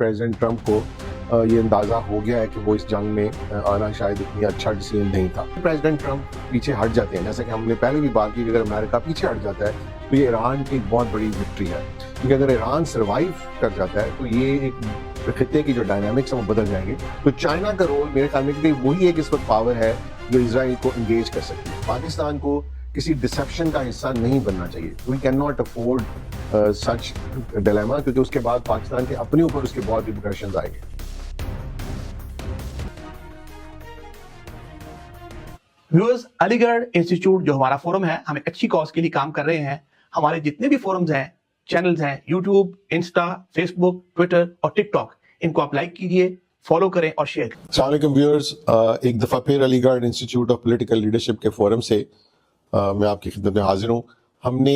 President Trump को ये अंदाज़ा हो गया है कि वो इस जंग में आना शायद इतनी अच्छा डिसीजन नहीं था। प्रेसिडेंट ट्रंप पीछे हट जाते हैं, जैसा कि हमने पहले भी बात की कि अगर अमेरिका पीछे हट जाता है तो ये ईरान की एक बहुत बड़ी विक्ट्री है, क्योंकि अगर ईरान सर्वाइव कर जाता है तो ये एक खित्ते की जो डायनामिक्स है वो बदल जाएंगे। तो चाइना का रोल मेरे ख्याल में, क्योंकि वही एक इस वक्त पावर है जो इजराइल को इंगेज कर सकती है। पाकिस्तान को किसी डिसेप्शन का हिस्सा नहीं बनना चाहिए। We can not afford such dilemma, क्योंकि उसके बाद पाकिस्तान के अपने ऊपर उसके बहुत रिपरकशंस आएंगे। व्यूअर्स, अलीगढ़ इंस्टीट्यूट जो हमारा फोरम है, हम एक अच्छी कॉज के लिए काम कर रहे हैं। हमारे जितने भी फोरम्स हैं, चैनल्स हैं, यूट्यूब, इंस्टा, फेसबुक, ट्विटर और टिकटॉक, इनको आप लाइक कीजिए, फॉलो करें और शेयर करें। अस्सलाम वालेकुम व्यूअर्स, एक दफ़ा फिर Aligarh institute of political leadership के फोरम से मैं आपकी खिदमत में हाजिर हूँ। हमने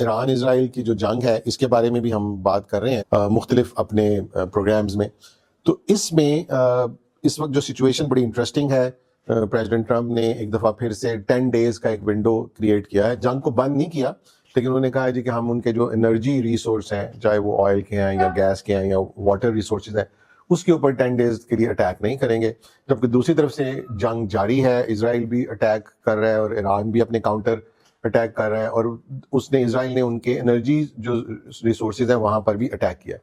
ईरान इजराइल की जो जंग है इसके बारे में भी हम बात कर रहे हैं मुख्तलिफ अपने प्रोग्राम्स में। तो इसमें इस वक्त जो सिचुएशन बड़ी इंटरेस्टिंग है, प्रेसिडेंट ट्रंप ने एक दफ़ा फिर से 10 डेज का एक विंडो क्रिएट किया है। जंग को बंद नहीं किया, लेकिन उन्होंने कहा है जी कि हम उनके जो एनर्जी रिसोर्स हैं, चाहे वो ऑयल के हैं या गैस के हैं या वाटर रिसोर्सेज हैं, उसके ऊपर 10 डेज के लिए अटैक नहीं करेंगे। जबकि दूसरी तरफ से जंग जारी है, इजराइल भी अटैक कर रहा है और ईरान भी अपने काउंटर अटैक कर रहा है, और इजराइल ने उनके एनर्जी जो रिसोर्सेज हैं वहां पर भी अटैक किया।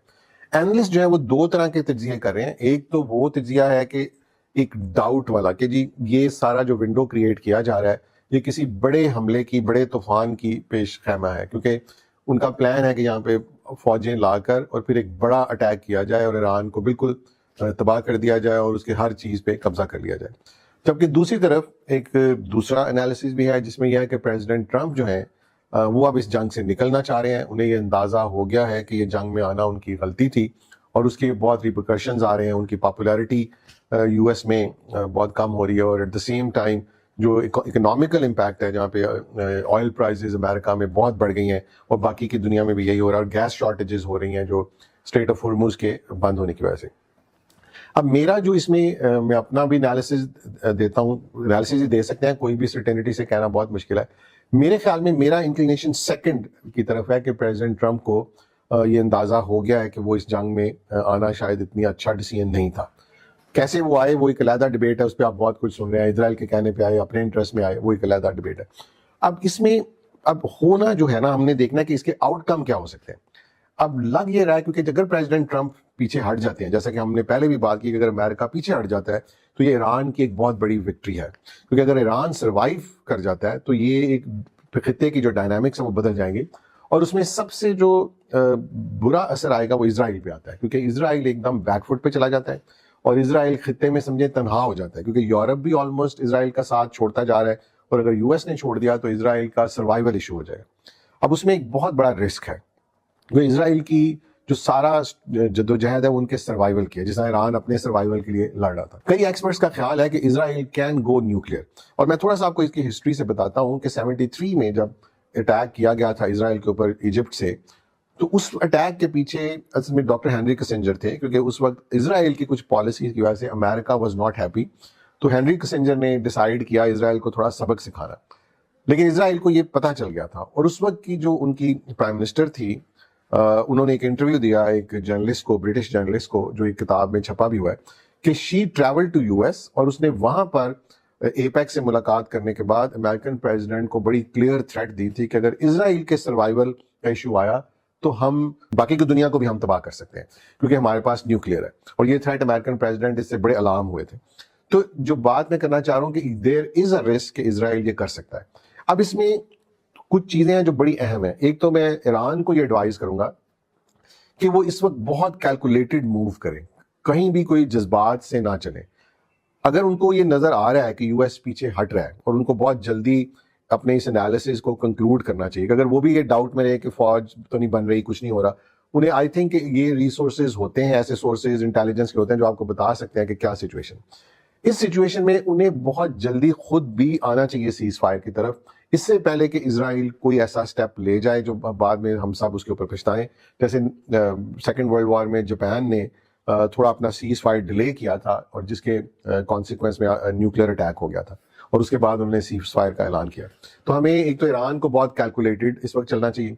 एनालिस्ट जो है वो दो तरह के तज्जिए कर रहे हैं। एक तो वो तज्जिया है कि एक डाउट वाला कि जी ये सारा जो विंडो क्रिएट किया जा रहा है ये किसी बड़े हमले की, बड़े तूफान की पेश खैमा है, क्योंकि उनका प्लान है कि यहाँ पे फौजें लाकर और फिर एक बड़ा अटैक किया जाए और ईरान को बिल्कुल तबाह कर दिया जाए और उसके हर चीज़ पे कब्जा कर लिया जाए। जबकि दूसरी तरफ एक दूसरा एनालिसिस भी है जिसमें यह है कि प्रेसिडेंट ट्रंप जो है वो अब इस जंग से निकलना चाह रहे हैं। उन्हें ये अंदाज़ा हो गया है कि ये जंग में आना उनकी गलती थी और उसके बहुत रिपरकशंस आ रहे हैं। उनकी पॉपुलैरिटी यूएस में बहुत कम हो रही है, और एट द सेम टाइम जो इकोनॉमिकल इम्पैक्ट है, जहाँ पे ऑयल प्राइसेस अमेरिका में बहुत बढ़ गई हैं और बाकी की दुनिया में भी यही हो रहा है, और गैस शॉर्टेजेस हो रही हैं जो स्ट्रेट ऑफ हॉर्मुज़ के बंद होने की वजह से। अब मेरा जो इसमें मैं अपना भी एनालिसिस देता हूँ, एनालिसिस ही दे सकते हैं, कोई भी सर्टेनिटी से कहना बहुत मुश्किल है। मेरे ख्याल में मेरा इंक्लिनेशन सेकंड की तरफ है कि प्रेसिडेंट ट्रंप को ये अंदाज़ा हो गया है कि वो इस जंग में आना शायद इतनी अच्छा डिसीजन नहीं था। कैसे वो आए वो एक अलग डिबेट है, उस पर आप बहुत कुछ सुन रहे हैं। इजराइल के कहने पे आए, अपने इंटरेस्ट में आए, वो एक अलग डिबेट है। अब इसमें अब होना जो है ना, हमने देखना है कि इसके आउटकम क्या हो सकते हैं। अब लग ये रहा है क्योंकि अगर प्रेसिडेंट ट्रंप पीछे हट जाते हैं, जैसा कि हमने पहले भी बात की कि अगर अमेरिका पीछे हट जाता है तो ये ईरान की एक बहुत बड़ी विक्ट्री है, क्योंकि अगर ईरान सर्वाइव कर जाता है तो ये एक खित्ते की जो डायनामिक्स है वो बदल जाएंगे, और उसमें सबसे जो बुरा असर आएगा वो इजराइल पे आता है, क्योंकि इजराइल एकदम बैकफुट पे चला जाता है और इजराइल खित्ते में समझे तनहा हो जाता है, क्योंकि यूरोप भी ऑलमोस्ट इजराइल का साथ छोड़ता जा रहा है, और अगर यूएस ने छोड़ दिया तो इजराइल का सर्वाइवल इशू हो जाएगा। अब उसमें एक बहुत बड़ा रिस्क है, वो इजराइल की जो सारा जद्दोजहद है वो उनके सर्वाइवल की है, जिसमें ईरान अपने सर्वाइवल के लिए लड़ रहा था। कई एक्सपर्ट्स का ख्याल है कि इजराइल कैन गो न्यूक्लियर, और मैं थोड़ा सा आपको इसकी हिस्ट्री से बताता हूँ कि 73 में जब अटैक किया गया था इजराइल के ऊपर इजिप्ट से, तो उस अटैक के पीछे असल में डॉक्टर हेनरी किसिंजर थे, क्योंकि उस वक्त इजराइल की कुछ पॉलिसीज की वजह से अमेरिका वाज नॉट हैप्पी। तो हेनरी किसिंजर ने डिसाइड किया इजराइल को थोड़ा सबक सिखाना, लेकिन इजराइल को ये पता चल गया था। और उस वक्त की जो उनकी प्राइम मिनिस्टर थी, उन्होंने एक इंटरव्यू दिया एक जर्नलिस्ट को, ब्रिटिश जर्नलिस्ट को, जो एक किताब में छपा भी हुआ है, कि शी ट्रैवल टू यूएस, और उसने वहां पर एपेक से मुलाकात करने के बाद अमेरिकन प्रेसिडेंट को बड़ी क्लियर थ्रेट दी थी कि अगर इजराइल के सर्वाइवल का इशू आया तो हम बाकी की दुनिया को भी हम तबाह कर सकते हैं, क्योंकि हमारे पास न्यूक्लियर है। और ये थ्रेट अमेरिकन प्रेसिडेंट इससे बड़े अलार्म हुए थे। तो जो बात मैं करना चाह रहा हूं कि देयर इज अ रिस्क कि इजराइल ये कर सकता है। अब इसमें कुछ चीजें हैं जो बड़ी अहम है। एक तो मैं ईरान को ये एडवाइस करूंगा कि वो इस वक्त बहुत कैलकुलेटेड मूव करें, कहीं भी कोई जज्बात से ना चले। अगर उनको ये नजर आ रहा है कि यूएस पीछे हट रहा है और उनको बहुत जल्दी अपने इस एनालिसिस को कंक्लूड करना चाहिए, अगर वो भी ये डाउट में रहे कि फौज तो नहीं बन रही, कुछ नहीं हो रहा, उन्हें आई थिंक ये रिसोर्सेज होते हैं, ऐसे सोर्सेज इंटेलिजेंस के होते हैं जो आपको बता सकते हैं कि क्या सिचुएशन। इस सिचुएशन में उन्हें बहुत जल्दी खुद भी आना चाहिए सीज फायर की तरफ, इससे पहले कि इजराइल कोई ऐसा स्टेप ले जाए जो बाद में हम सब उसके ऊपर पछताएं। जैसे सेकेंड वर्ल्ड वॉर में जापान ने थोड़ा अपना सीज फायर डिले किया था, और जिसके कॉन्सिक्वेंस में न्यूक्लियर अटैक हो गया था, और उसके बाद उन्होंने सीज फायर का ऐलान किया। तो हमें एक तो ईरान को बहुत कैलकुलेटेड इस वक्त चलना चाहिए।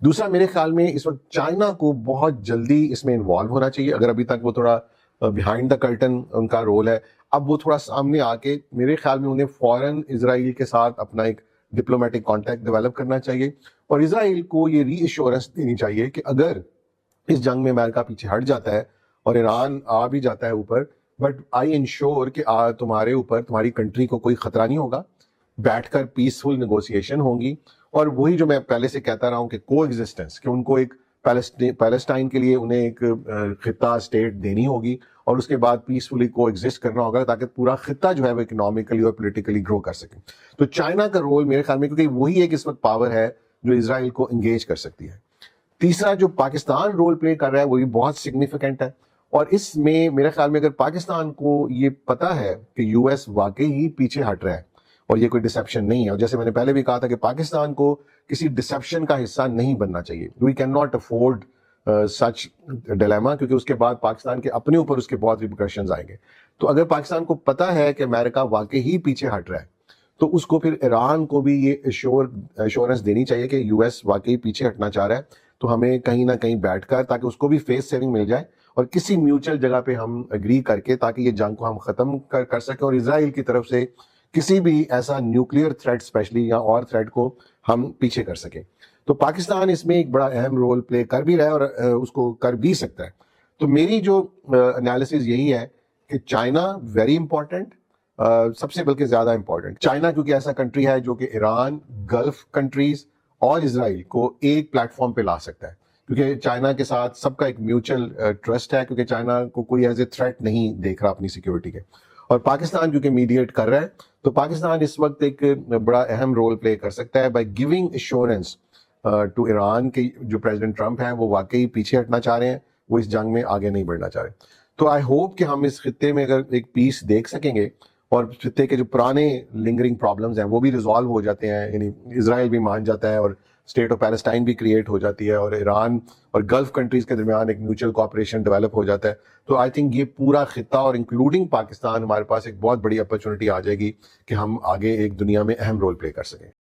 دوسرا میرے خیال میں اس وقت چائنا کو بہت جلدی اس میں انوالو ہونا چاہیے. اگر ابھی تک وہ تھوڑا بیہائنڈ دا کرٹن ان کا رول ہے, اب وہ تھوڑا سامنے آ کے میرے خیال میں انہیں فوراً اسرائیل کے ساتھ اپنا ایک ڈپلومیٹک کانٹیکٹ ڈیولپ کرنا چاہیے, اور اسرائیل کو یہ ری ایشورنس دینی چاہیے کہ اگر اس جنگ میں امریکہ پیچھے ہٹ جاتا ہے اور ایران آ بھی جاتا ہے اوپر, بٹ آئی انشور کہ تمہارے اوپر, تمہاری کنٹری کو کوئی خطرہ نہیں ہوگا, بیٹھ کر پیسفل نیگوسیشن ہوں گی. اور وہی جو میں پہلے سے کہتا رہا ہوں کہ کو ایگزسٹنس, کہ ان کو ایک پیلسٹائن کے لیے انہیں ایک خطہ اسٹیٹ دینی ہوگی, اور اس کے بعد پیسفلی کو ایگزسٹ کرنا ہوگا تاکہ پورا خطہ جو ہے وہ اکنامکلی اور پولیٹیکلی گرو کر سکے. تو چائنا کا رول میرے خیال میں, کیونکہ وہی ایک اس وقت پاور ہے جو اسرائیل کو انگیج کر سکتی ہے. تیسرا جو پاکستان رول پلے کر رہا ہے وہ بھی بہت سگنیفیکنٹ ہے, اور اس میں میرے خیال میں اگر پاکستان کو یہ پتا ہے کہ یو ایس واقعی ہی پیچھے ہٹ رہا ہے اور یہ کوئی ڈسیپشن نہیں ہے, اور جیسے میں نے پہلے بھی کہا تھا کہ پاکستان کو کسی ڈسیپشن کا حصہ نہیں بننا چاہیے. We can not afford such dilemma, کیونکہ اس کے بعد پاکستان کے اپنے اوپر اس کے بہت ریپرکشنز آئیں گے. تو اگر پاکستان کو پتا ہے کہ امریکہ واقعی ہی پیچھے ہٹ رہا ہے تو اس کو پھر ایران کو بھی یہ ایشورنس دینی چاہیے کہ یو ایس واقعی پیچھے ہٹنا چاہ رہا ہے, تو ہمیں کہیں نہ کہیں بیٹھ کر, تاکہ اس کو بھی فیس سیونگ مل جائے, اور کسی میوچل جگہ پہ ہم اگری کر کے تاکہ یہ جنگ کو ہم ختم کر سکیں, اور اسرائیل کی طرف سے کسی بھی ایسا نیوکلیئر تھریٹ اسپیشلی یا اور تھریٹ کو ہم پیچھے کر سکیں. تو پاکستان اس میں ایک بڑا اہم رول پلے کر بھی رہا ہے اور اس کو کر بھی سکتا ہے. تو میری جو انالیسز یہی ہے کہ چائنا ویری امپورٹنٹ, سب سے بلکہ زیادہ امپورٹنٹ. چائنا کیونکہ ایسا کنٹری ہے جو کہ ایران, گلف کنٹریز اور اسرائیل کو ایک پلیٹ فارم پہ لا سکتا ہے, کیونکہ چائنا کے ساتھ سب کا ایک میوچل ٹرسٹ ہے, کیونکہ چائنا کو کوئی ایز اے تھریٹ نہیں دیکھ رہا اپنی سیکیورٹی کے, اور پاکستان کیونکہ میڈیٹ کر رہا ہے, تو پاکستان اس وقت ایک بڑا اہم رول پلے کر سکتا ہے by giving assurance to Iran کہ جو پریزیڈنٹ ٹرمپ ہیں وہ واقعی پیچھے ہٹنا چاہ رہے ہیں, وہ اس جنگ میں آگے نہیں بڑھنا چاہ رہے. تو آئی ہوپ کہ ہم اس خطے میں اگر ایک پیس دیکھ سکیں گے اور خطے کے جو پرانے لنگرنگ پرابلمز ہیں وہ بھی ریزالو ہو جاتے ہیں, یعنی اسرائیل بھی مان جاتا ہے اور اسٹیٹ آف پیلسٹائن بھی کریٹ ہو جاتی ہے, اور ایران اور گلف کنٹریز کے درمیان ایک میوچل کوآپریشن ڈیولپ ہو جاتا ہے, تو آئی تھنک یہ پورا خطہ اور انکلوڈنگ پاکستان ہمارے پاس ایک بہت بڑی اپرچونٹی آ جائے گی کہ ہم آگے ایک دنیا میں اہم رول پلے کر سکیں.